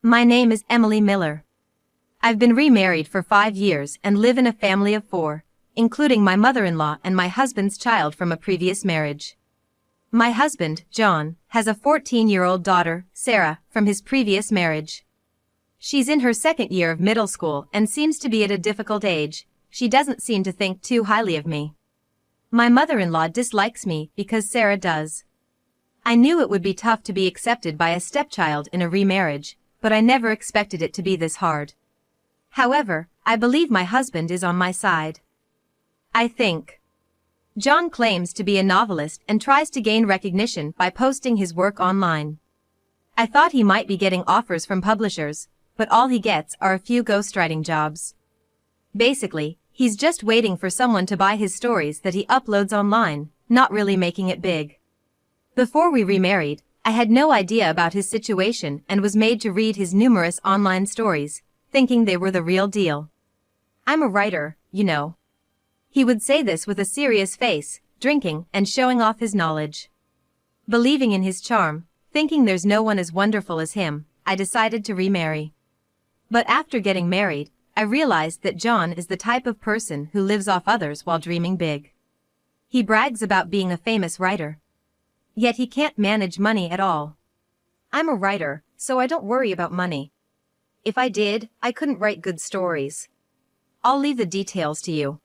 My name is Emily Miller. I've been remarried for 5 years and live in a family of 4, including my mother-in-law and my husband's child from a previous marriage. My husband, John, has a 14-year-old daughter, Sarah, from his previous marriage. She's in her second year of middle school and seems to be at a difficult age. She doesn't seem to think too highly of me. My mother-in-law dislikes me because Sarah does. I knew it would be tough to be accepted by a stepchild in a remarriage, but I never expected it to be this hard. However, I believe my husband is on my side. I think. John claims to be a novelist and tries to gain recognition by posting his work online. I thought he might be getting offers from publishers, but all he gets are a few ghostwriting jobs. Basically, he's just waiting for someone to buy his stories that he uploads online, not really making it big. Before we remarried, I had no idea about his situation and was made to read his numerous online stories, thinking they were the real deal. I'm a writer, you know. He would say this with a serious face, drinking and showing off his knowledge. Believing in his charm, thinking there's no one as wonderful as him, I decided to remarry. But after getting married, I realized that John is the type of person who lives off others while dreaming big. He brags about being a famous writer. Yet he can't manage money at all. I'm a writer, so I don't worry about money. If I did, I couldn't write good stories. I'll leave the details to you.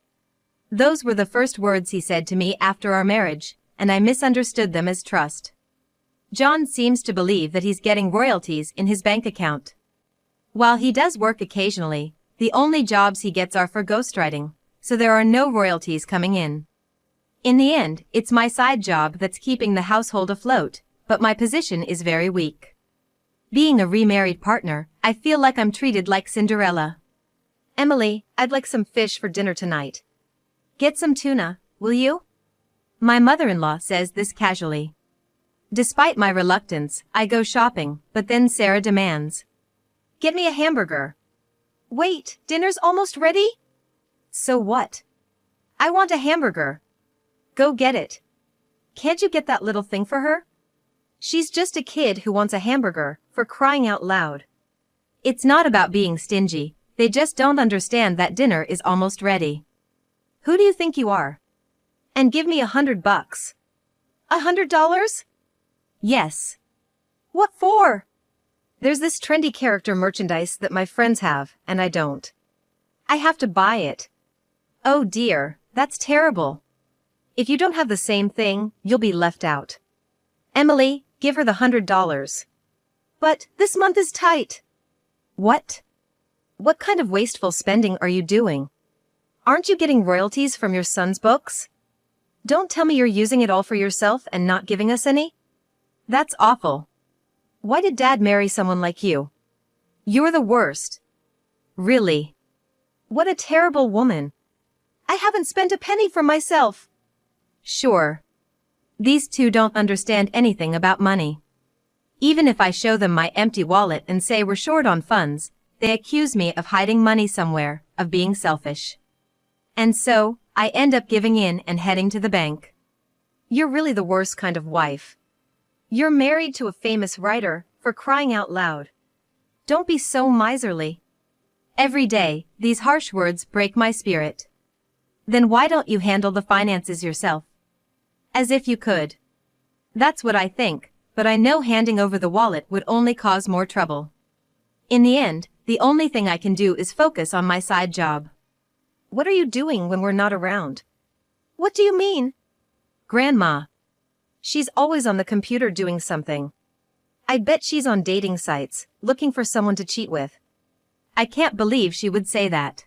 Those were the first words he said to me after our marriage, and I misunderstood them as trust. John seems to believe that he's getting royalties in his bank account. While he does work occasionally, the only jobs he gets are for ghostwriting, so there are no royalties coming in. In the end, it's my side job that's keeping the household afloat, but my position is very weak. Being a remarried partner, I feel like I'm treated like Cinderella. Emily, I'd like some fish for dinner tonight. Get some tuna, will you? My mother-in-law says this casually. Despite my reluctance, I go shopping, but then Sarah demands. Get me a hamburger. Wait, dinner's almost ready? So what? I want a hamburger. Go get it. Can't you get that little thing for her? She's just a kid who wants a hamburger, for crying out loud. It's not about being stingy, they just don't understand that dinner is almost ready. Who do you think you are? And give me $100. $100? Yes. What for? There's this trendy character merchandise that my friends have, and I don't. I have to buy it. Oh dear, that's terrible. If you don't have the same thing, you'll be left out. Emily, give her the $100. But this month is tight. What? What kind of wasteful spending are you doing? Aren't you getting royalties from your son's books? Don't tell me you're using it all for yourself and not giving us any? That's awful. Why did Dad marry someone like you? You're the worst. Really? What a terrible woman. I haven't spent a penny for myself. Sure. These two don't understand anything about money. Even if I show them my empty wallet and say we're short on funds, they accuse me of hiding money somewhere, of being selfish. And so, I end up giving in and heading to the bank. You're really the worst kind of wife. You're married to a famous writer, for crying out loud. Don't be so miserly. Every day, these harsh words break my spirit. Then why don't you handle the finances yourself? As if you could. That's what I think, but I know handing over the wallet would only cause more trouble. In the end, the only thing I can do is focus on my side job. What are you doing when we're not around? What do you mean? Grandma. She's always on the computer doing something. I bet she's on dating sites, looking for someone to cheat with. I can't believe she would say that.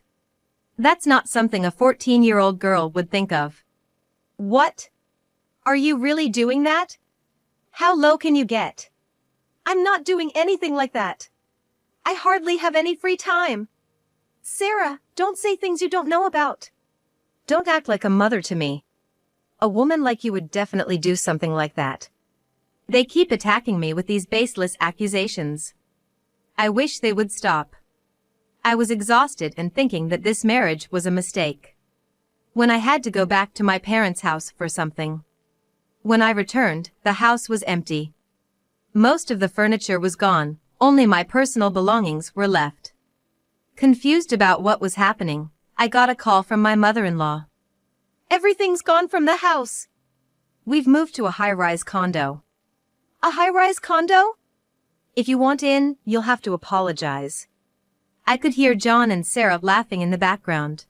That's not something a 14-year-old girl would think of. What? Are you really doing that? How low can you get? I'm not doing anything like that. I hardly have any free time. Sarah, don't say things you don't know about. Don't act like a mother to me. A woman like you would definitely do something like that. They keep attacking me with these baseless accusations. I wish they would stop. I was exhausted and thinking that this marriage was a mistake. When I had to go back to my parents' house for something. When I returned, the house was empty. Most of the furniture was gone, Only my personal belongings were left. Confused about what was happening, I got a call from my mother-in-law. "Everything's gone from the house. We've moved to a high-rise condo." "A high-rise condo?" "If you want in, you'll have to apologize." I could hear John and Sarah laughing in the background.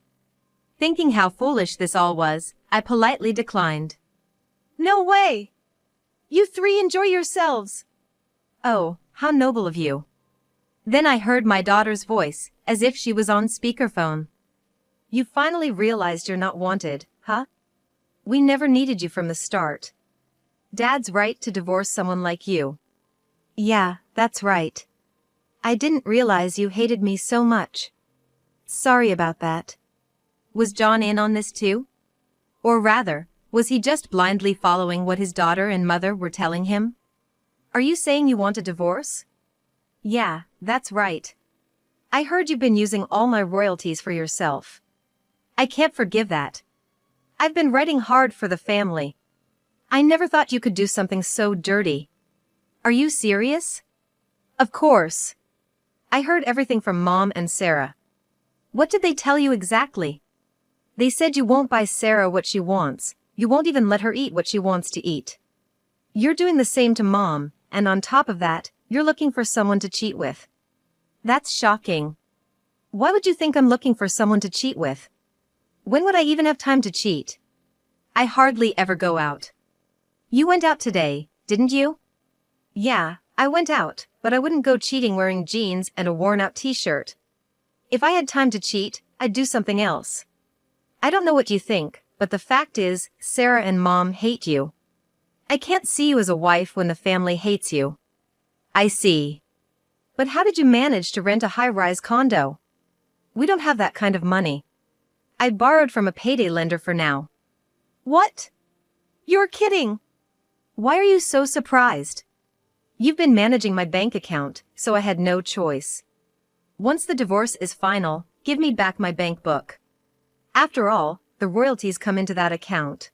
Thinking how foolish this all was, I politely declined. "No way! You three enjoy yourselves." "Oh, how noble of you." Then I heard my daughter's voice, as if she was on speakerphone. "You finally realized you're not wanted, huh? We never needed you from the start. Dad's right to divorce someone like you." "Yeah, that's right. I didn't realize you hated me so much. Sorry about that." Was John in on this too? Or rather, was he just blindly following what his daughter and mother were telling him? "Are you saying you want a divorce?" "Yeah, that's right. I heard you've been using all my royalties for yourself. I can't forgive that. I've been writing hard for the family. I never thought you could do something so dirty." "Are you serious?" "Of course. I heard everything from Mom and Sarah." "What did they tell you exactly?" "They said you won't buy Sarah what she wants, you won't even let her eat what she wants to eat. You're doing the same to Mom, and on top of that, you're looking for someone to cheat with." "That's shocking. Why would you think I'm looking for someone to cheat with? When would I even have time to cheat? I hardly ever go out." "You went out today, didn't you?" "Yeah, I went out, but I wouldn't go cheating wearing jeans and a worn-out t-shirt. If I had time to cheat, I'd do something else. I don't know what you think, but the fact is, Sarah and Mom hate you. I can't see you as a wife when the family hates you." "I see. But how did you manage to rent a high-rise condo? We don't have that kind of money. I borrowed from a payday lender for now." "What? You're kidding." "Why are you so surprised? You've been managing my bank account, so I had no choice. Once the divorce is final, give me back my bank book. After all, the royalties come into that account.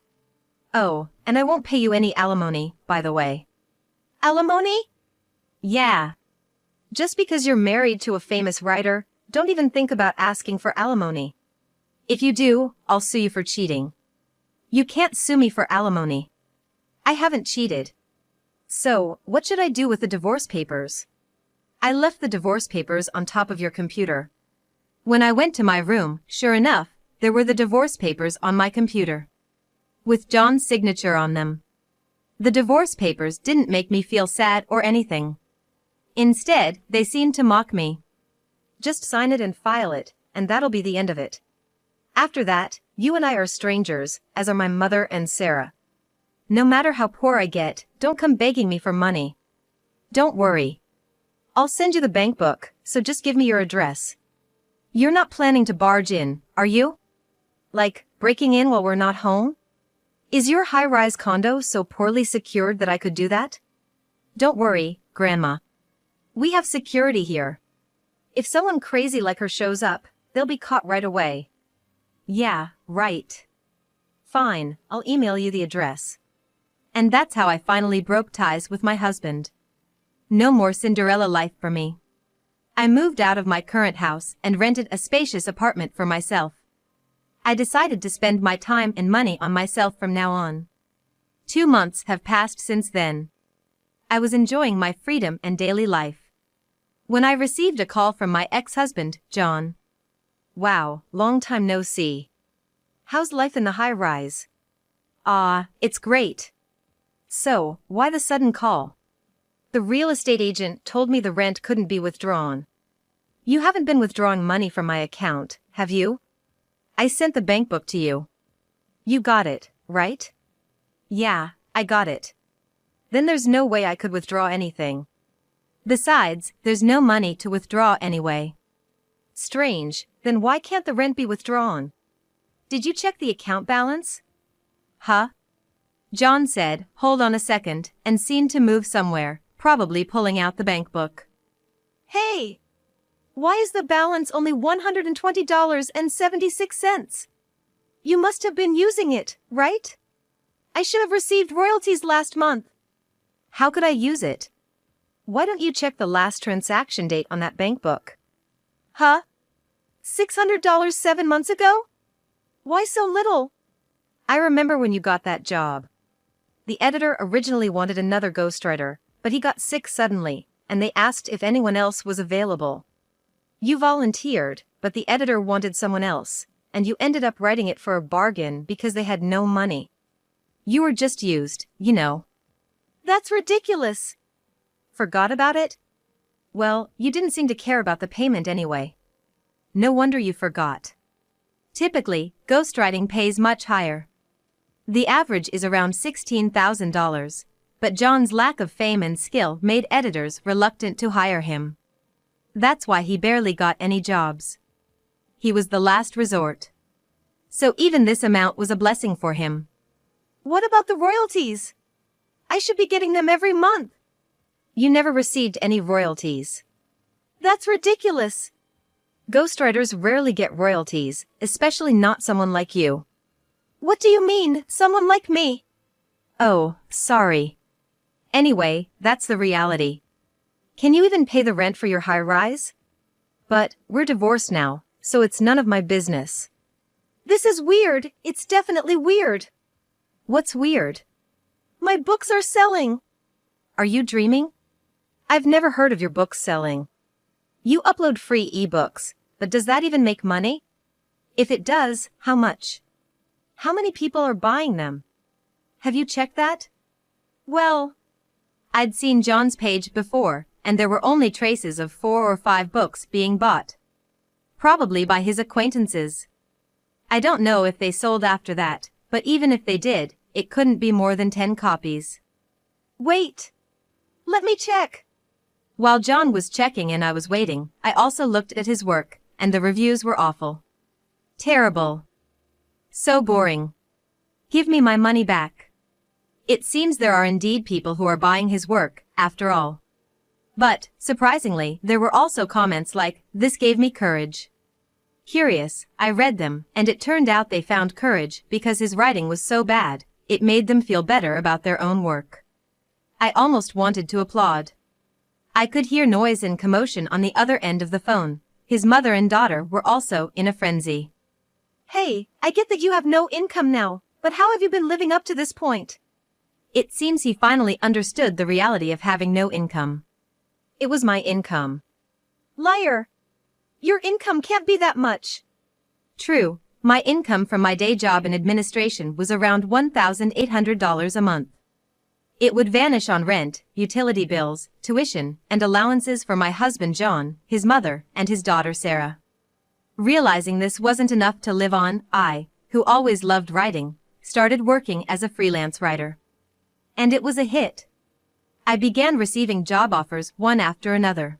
Oh, and I won't pay you any alimony, by the way." "Alimony?" "Yeah. Just because you're married to a famous writer, don't even think about asking for alimony. If you do, I'll sue you for cheating." "You can't sue me for alimony. I haven't cheated." "So, what should I do with the divorce papers?" "I left the divorce papers on top of your computer." When I went to my room, sure enough, there were the divorce papers on my computer, with John's signature on them. The divorce papers didn't make me feel sad or anything. Instead, they seemed to mock me. "Just sign it and file it, and that'll be the end of it. After that, you and I are strangers, as are my mother and Sarah. No matter how poor I get, don't come begging me for money. Don't worry. I'll send you the bank book, so just give me your address. You're not planning to barge in, are you? Like, breaking in while we're not home? Is your high-rise condo so poorly secured that I could do that?" "Don't worry, Grandma. We have security here. If someone crazy like her shows up, they'll be caught right away." "Yeah, right. Fine, I'll email you the address." And that's how I finally broke ties with my husband. No more Cinderella life for me. I moved out of my current house and rented a spacious apartment for myself. I decided to spend my time and money on myself from now on. 2 months have passed since then. I was enjoying my freedom and daily life when I received a call from my ex-husband, John. "Wow, long time no see. How's life in the high-rise?" "Ah, it's great." "So, why the sudden call?" "The real estate agent told me the rent couldn't be withdrawn." "You haven't been withdrawing money from my account, have you?" "I sent the bank book to you." "You got it, right?" "Yeah, I got it." "Then there's no way I could withdraw anything. Besides, there's no money to withdraw anyway." "Strange, then why can't the rent be withdrawn? Did you check the account balance?" "Huh?" John said, "Hold on a second," and seemed to move somewhere, probably pulling out the bank book. "Hey! Why is the balance only $120.76? You must have been using it, right? I should have received royalties last month." "How could I use it?" Why don't you check the last transaction date on that bank book? Huh? $600 7 months ago? Why so little? I remember when you got that job. The editor originally wanted another ghostwriter, but he got sick suddenly, and they asked if anyone else was available. You volunteered, but the editor wanted someone else, and you ended up writing it for a bargain because they had no money. You were just used, you know. That's ridiculous. Forgot about it? Well, you didn't seem to care about the payment anyway. No wonder you forgot. Typically, ghostwriting pays much higher. The average is around $16,000, but John's lack of fame and skill made editors reluctant to hire him. That's why he barely got any jobs. He was the last resort. So even this amount was a blessing for him. What about the royalties? I should be getting them every month. You never received any royalties. That's ridiculous. Ghostwriters rarely get royalties, especially not someone like you. What do you mean, someone like me? Oh, sorry. Anyway, that's the reality. Can you even pay the rent for your high-rise? But we're divorced now, so it's none of my business. This is weird. It's definitely weird. What's weird? My books are selling. Are you dreaming? I've never heard of your books selling. You upload free ebooks, but does that even make money? If it does, how much? How many people are buying them? Have you checked that? Well, I'd seen John's page before, and there were only traces of 4 or 5 books being bought. Probably by his acquaintances. I don't know if they sold after that, but even if they did, it couldn't be more than 10 copies. Wait! Let me check! While John was checking and I was waiting, I also looked at his work, and the reviews were awful. Terrible. So boring. Give me my money back. It seems there are indeed people who are buying his work, after all. But, surprisingly, there were also comments like, "This gave me courage." Curious, I read them, and it turned out they found courage because his writing was so bad, it made them feel better about their own work. I almost wanted to applaud. I could hear noise and commotion on the other end of the phone. His mother and daughter were also in a frenzy. Hey, I get that you have no income now, but how have you been living up to this point? It seems he finally understood the reality of having no income. It was my income. Liar! Your income can't be that much. True, my income from my day job in administration was around $1,800 a month. It would vanish on rent, utility bills, tuition, and allowances for my husband John, his mother, and his daughter Sarah. Realizing this wasn't enough to live on, I, who always loved writing, started working as a freelance writer. And it was a hit. I began receiving job offers one after another.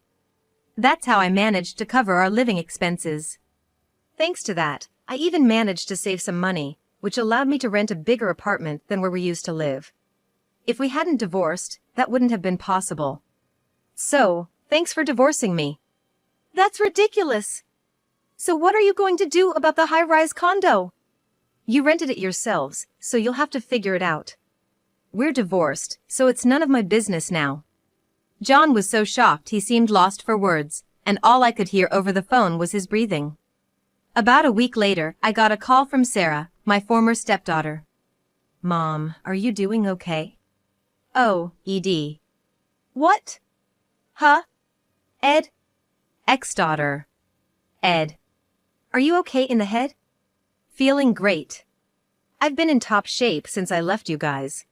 That's how I managed to cover our living expenses. Thanks to that, I even managed to save some money, which allowed me to rent a bigger apartment than where we used to live. If we hadn't divorced, that wouldn't have been possible. So, thanks for divorcing me. That's ridiculous. So what are you going to do about the high-rise condo? You rented it yourselves, so you'll have to figure it out. We're divorced, so it's none of my business now. John was so shocked he seemed lost for words, and all I could hear over the phone was his breathing. About a week later, I got a call from Sarah, my former stepdaughter. Mom, are you doing okay? Oh, Ed. What? Huh? Ed? Ex-daughter. Ed. Are you okay in the head? Feeling great. I've been in top shape since I left you guys.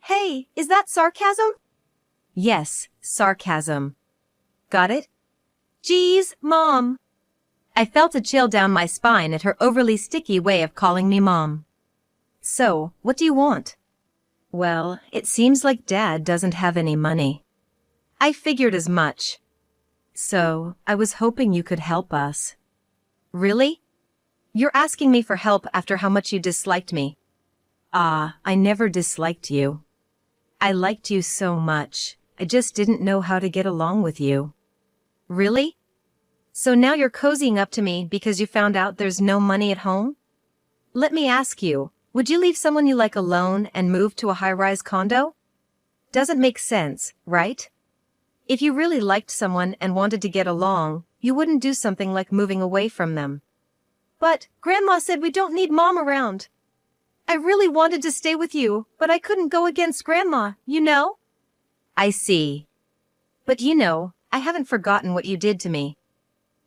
Hey, is that sarcasm? Yes, sarcasm. Got it? Geez, Mom. I felt a chill down my spine at her overly sticky way of calling me Mom. So, what do you want? Well, it seems like Dad doesn't have any money. I figured as much. So, I was hoping you could help us. Really? You're asking me for help after how much you disliked me. I never disliked you. I liked you so much, I just didn't know how to get along with you. Really? So now you're cozying up to me because you found out there's no money at home? Let me ask you, would you leave someone you like alone and move to a high-rise condo? Doesn't make sense, right? If you really liked someone and wanted to get along, you wouldn't do something like moving away from them. But Grandma said we don't need Mom around. I really wanted to stay with you, but I couldn't go against Grandma, you know? I see. But I haven't forgotten what you did to me.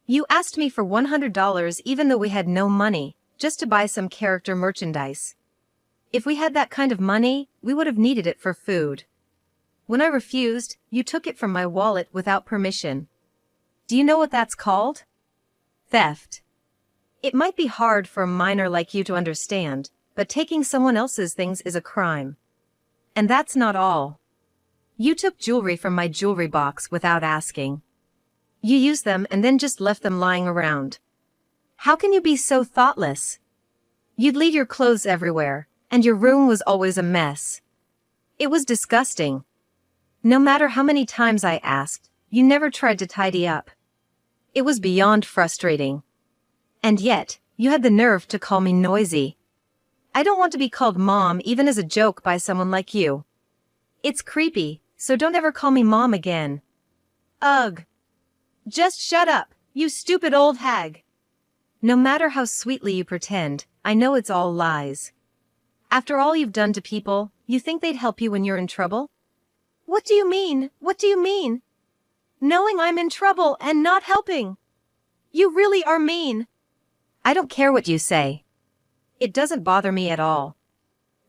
You asked me for $100 even though we had no money, just to buy some character merchandise. If we had that kind of money, we would have needed it for food. When I refused, you took it from my wallet without permission. Do you know what that's called? Theft. It might be hard for a minor like you to understand, but taking someone else's things is a crime. And that's not all. You took jewelry from my jewelry box without asking. You used them and then just left them lying around. How can you be so thoughtless? You'd leave your clothes everywhere, and your room was always a mess. It was disgusting. No matter how many times I asked, you never tried to tidy up. It was beyond frustrating. And yet, you had the nerve to call me noisy. I don't want to be called Mom even as a joke by someone like you. It's creepy, so don't ever call me Mom again. Ugh. Just shut up, you stupid old hag. No matter how sweetly you pretend, I know it's all lies. After all you've done to people, you think they'd help you when you're in trouble? What do you mean? What do you mean? Knowing I'm in trouble and not helping. You really are mean. I don't care what you say. It doesn't bother me at all.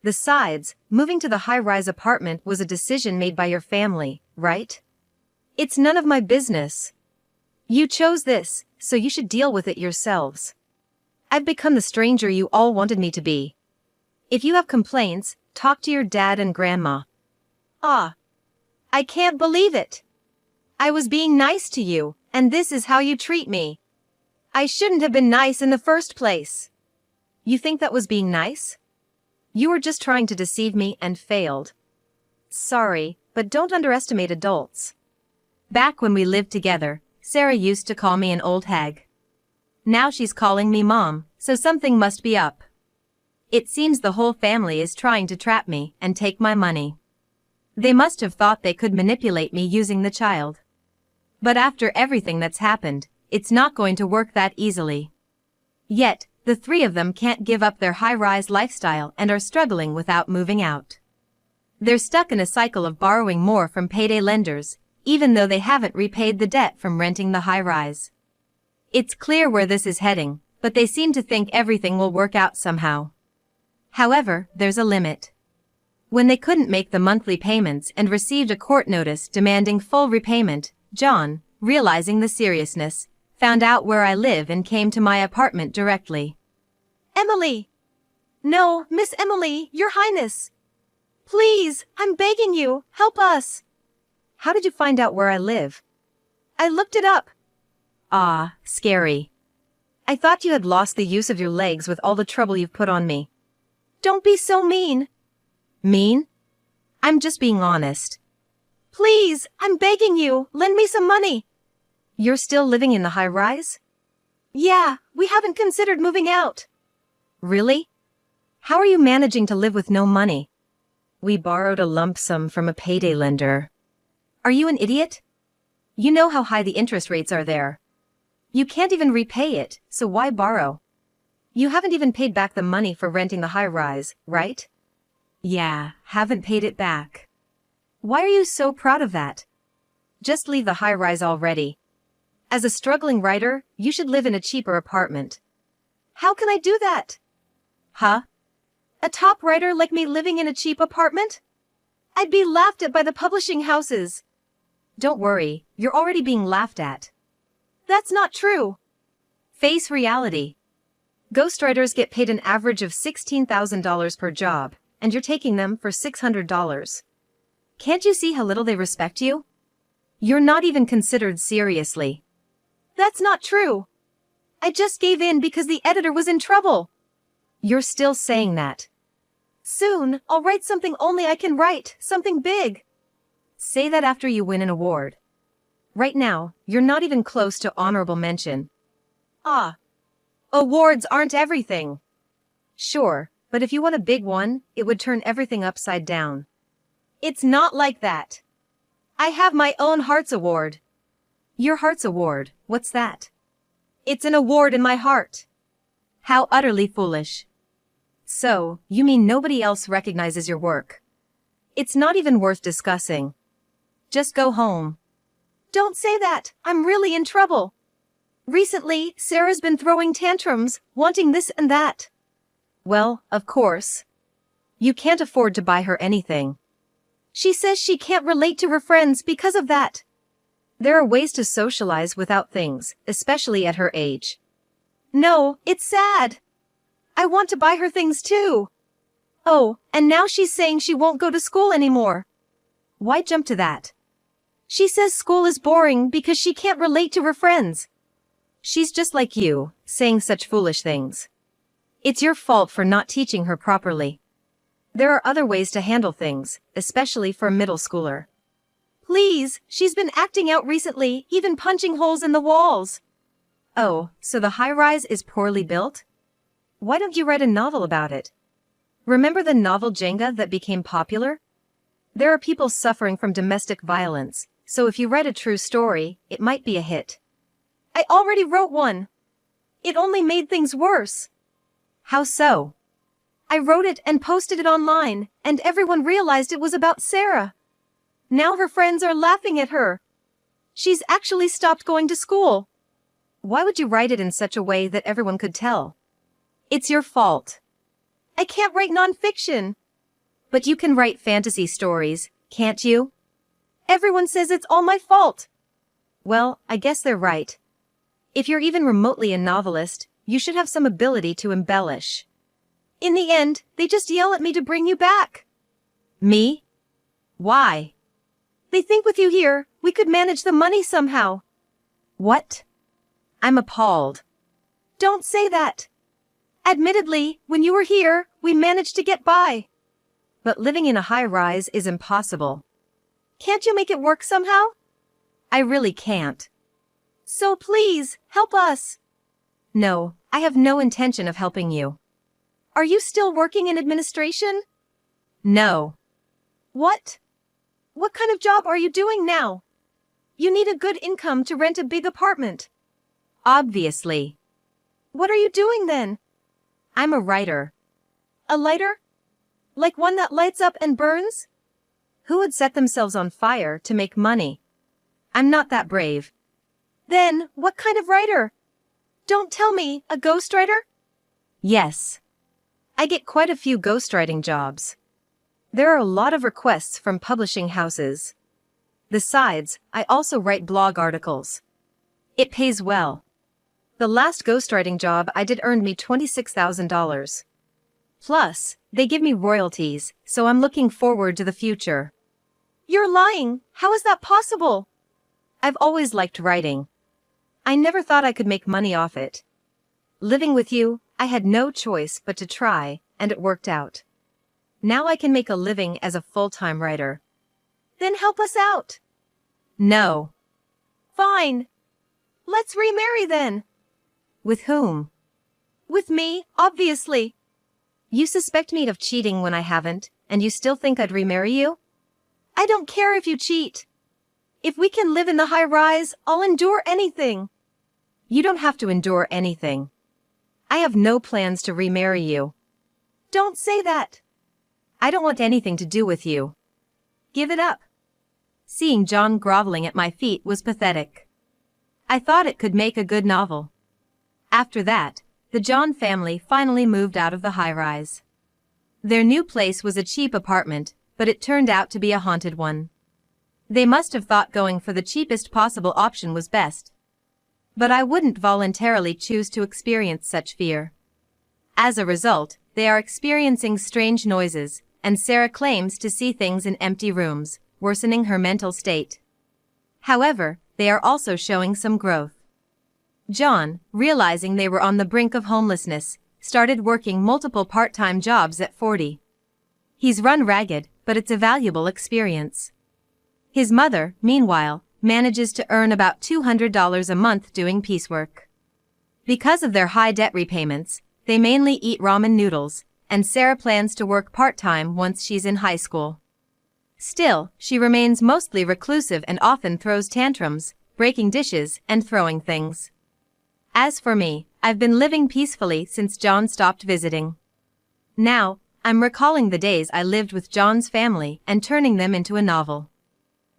Besides, moving to the high-rise apartment was a decision made by your family, right? It's none of my business. You chose this, so you should deal with it yourselves. I've become the stranger you all wanted me to be. If you have complaints, talk to your dad and Grandma. Ah. I can't believe it. I was being nice to you, and this is how you treat me. I shouldn't have been nice in the first place. You think that was being nice? You were just trying to deceive me and failed. Sorry, but don't underestimate adults. Back when we lived together, Sarah used to call me an old hag. Now she's calling me Mom, so something must be up. It seems the whole family is trying to trap me and take my money. They must have thought they could manipulate me using the child. But after everything that's happened, it's not going to work that easily. Yet, the three of them can't give up their high-rise lifestyle and are struggling without moving out. They're stuck in a cycle of borrowing more from payday lenders, even though they haven't repaid the debt from renting the high-rise. It's clear where this is heading, but they seem to think everything will work out somehow. However, there's a limit. When they couldn't make the monthly payments and received a court notice demanding full repayment, John, realizing the seriousness, found out where I live and came to my apartment directly. Emily! No, Miss Emily, Your Highness! Please, I'm begging you, help us! How did you find out where I live? I looked it up. Ah, scary. I thought you had lost the use of your legs with all the trouble you've put on me. Don't be so mean. Mean? I'm just being honest. Please, I'm begging you, lend me some money. You're still living in the high-rise? Yeah, we haven't considered moving out. Really? How are you managing to live with no money? We borrowed a lump sum from a payday lender. Are you an idiot? You know how high the interest rates are there. You can't even repay it, so why borrow? You haven't even paid back the money for renting the high-rise, right? Yeah, haven't paid it back. Why are you so proud of that? Just leave the high-rise already. As a struggling writer, you should live in a cheaper apartment. How can I do that? Huh? A top writer like me living in a cheap apartment? I'd be laughed at by the publishing houses. Don't worry, you're already being laughed at. That's not true. Face reality. Ghostwriters get paid an average of $16,000 per job, and you're taking them for $600. Can't you see how little they respect you? You're not even considered seriously. That's not true. I just gave in because the editor was in trouble. You're still saying that. Soon, I'll write something only I can write, something big. Say that after you win an award. Right now, you're not even close to honorable mention. Ah. Awards aren't everything. Sure, but if you won a big one, it would turn everything upside down. It's not like that. I have my own Hearts Award. Your Hearts Award, what's that? It's an award in my heart. How utterly foolish. So, you mean nobody else recognizes your work? It's not even worth discussing. Just go home. Don't say that, I'm really in trouble. Recently, Sarah's been throwing tantrums, wanting this and that. Well, of course. You can't afford to buy her anything. She says she can't relate to her friends because of that. There are ways to socialize without things, especially at her age. No, it's sad. I want to buy her things too. Oh, and now she's saying she won't go to school anymore. Why jump to that? She says school is boring because she can't relate to her friends. She's just like you, saying such foolish things. It's your fault for not teaching her properly. There are other ways to handle things, especially for a middle schooler. Please, she's been acting out recently, even punching holes in the walls. Oh, so the high-rise is poorly built? Why don't you write a novel about it? Remember the novel Jenga that became popular? There are people suffering from domestic violence, so if you write a true story, it might be a hit. I already wrote one. It only made things worse. How so? I wrote it and posted it online, and everyone realized it was about Sarah. Now her friends are laughing at her. She's actually stopped going to school. Why would you write it in such a way that everyone could tell? It's your fault. I can't write nonfiction. But you can write fantasy stories, can't you? Everyone says it's all my fault. Well, I guess they're right. If you're even remotely a novelist, you should have some ability to embellish. In the end, they just yell at me to bring you back. Me? Why? They think with you here, we could manage the money somehow. What? I'm appalled. Don't say that. Admittedly, when you were here, we managed to get by. But living in a high-rise is impossible. Can't you make it work somehow? I really can't. So please, help us. No, I have no intention of helping you. Are you still working in administration? No. What? What kind of job are you doing now? You need a good income to rent a big apartment. Obviously. What are you doing then? I'm a writer. A lighter? Like one that lights up and burns? Who would set themselves on fire to make money? I'm not that brave. Then, what kind of writer? Don't tell me, a ghostwriter? Yes. I get quite a few ghostwriting jobs. There are a lot of requests from publishing houses. Besides, I also write blog articles. It pays well. The last ghostwriting job I did earned me $26,000. Plus, they give me royalties, so I'm looking forward to the future. You're lying. How is that possible? I've always liked writing. I never thought I could make money off it. Living with you, I had no choice but to try, and it worked out. Now I can make a living as a full-time writer. Then help us out. No. Fine. Let's remarry then. With whom? With me, obviously. You suspect me of cheating when I haven't, and you still think I'd remarry you? I don't care if you cheat. If we can live in the high-rise, I'll endure anything. You don't have to endure anything. I have no plans to remarry you. Don't say that. I don't want anything to do with you. Give it up. Seeing John groveling at my feet was pathetic. I thought it could make a good novel. After that, the John family finally moved out of the high-rise. Their new place was a cheap apartment, but it turned out to be a haunted one. They must have thought going for the cheapest possible option was best. But I wouldn't voluntarily choose to experience such fear. As a result, they are experiencing strange noises, and Sarah claims to see things in empty rooms, worsening her mental state. However, they are also showing some growth. John, realizing they were on the brink of homelessness, started working multiple part-time jobs at 40. He's run ragged, but it's a valuable experience. His mother, meanwhile, manages to earn about $200 a month doing piecework. Because of their high debt repayments, they mainly eat ramen noodles, and Sarah plans to work part-time once she's in high school. Still, she remains mostly reclusive and often throws tantrums, breaking dishes and throwing things. As for me, I've been living peacefully since John stopped visiting. Now, I'm recalling the days I lived with John's family and turning them into a novel.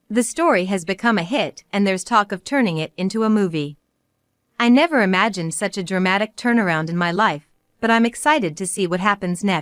The story has become a hit and there's talk of turning it into a movie. I never imagined such a dramatic turnaround in my life, but I'm excited to see what happens next.